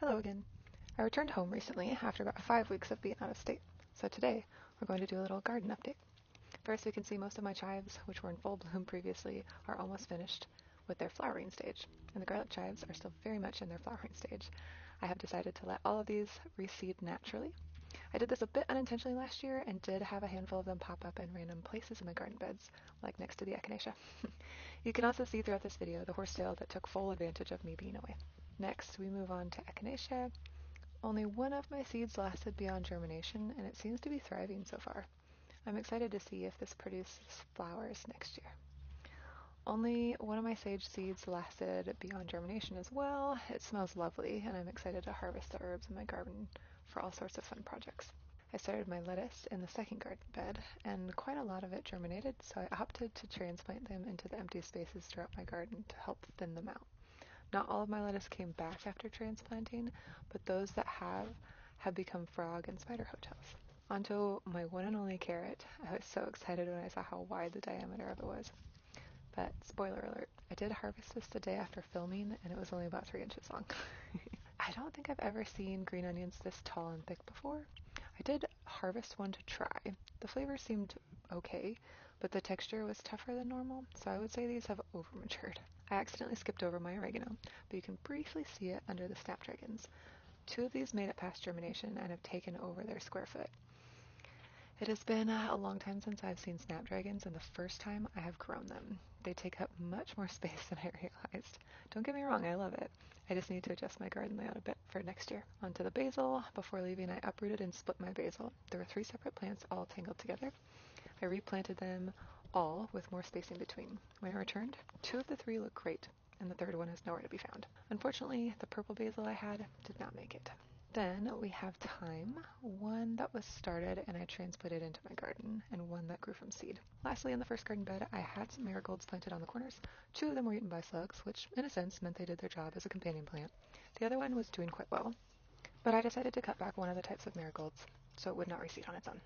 Hello again. I returned home recently after about 5 weeks of being out of state, so today we're going to do a little garden update. First, we can see most of my chives, which were in full bloom previously, are almost finished with their flowering stage, and the garlic chives are still very much in their flowering stage. I have decided to let all of these reseed naturally. I did this a bit unintentionally last year and did have a handful of them pop up in random places in my garden beds, like next to the echinacea. You can also see throughout this video the horsetail that took full advantage of me being away. Next, we move on to echinacea. Only one of my seeds lasted beyond germination, and it seems to be thriving so far. I'm excited to see if this produces flowers next year. Only one of my sage seeds lasted beyond germination as well. It smells lovely, and I'm excited to harvest the herbs in my garden for all sorts of fun projects. I started my lettuce in the second garden bed, and quite a lot of it germinated, so I opted to transplant them into the empty spaces throughout my garden to help thin them out. Not all of my lettuce came back after transplanting, but those that have become frog and spider hotels. Onto my one and only carrot. I was so excited when I saw how wide the diameter of it was. But spoiler alert, I did harvest this the day after filming, and it was only about 3 inches long. I don't think I've ever seen green onions this tall and thick before. I did harvest one to try. The flavor seemed okay, but the texture was tougher than normal, so I would say these have over-matured. I accidentally skipped over my oregano, but you can briefly see it under the snapdragons. 2 of these made it past germination and have taken over their square foot. It has been a long time since I've seen snapdragons, and the first time I have grown them. They take up much more space than I realized. Don't get me wrong, I love it. I just need to adjust my garden layout a bit for next year. Onto the basil. Before leaving, I uprooted and split my basil. There were 3 separate plants all tangled together. I replanted them all with more spacing between. When I returned, 2 of the 3 look great, and the third one is nowhere to be found. Unfortunately, the purple basil I had did not make it. Then we have thyme, one that was started and I transplanted into my garden, and one that grew from seed. Lastly, in the first garden bed, I had some marigolds planted on the corners. 2 of them were eaten by slugs, which in a sense meant they did their job as a companion plant. The other one was doing quite well, but I decided to cut back one of the types of marigolds so it would not reseed on its own.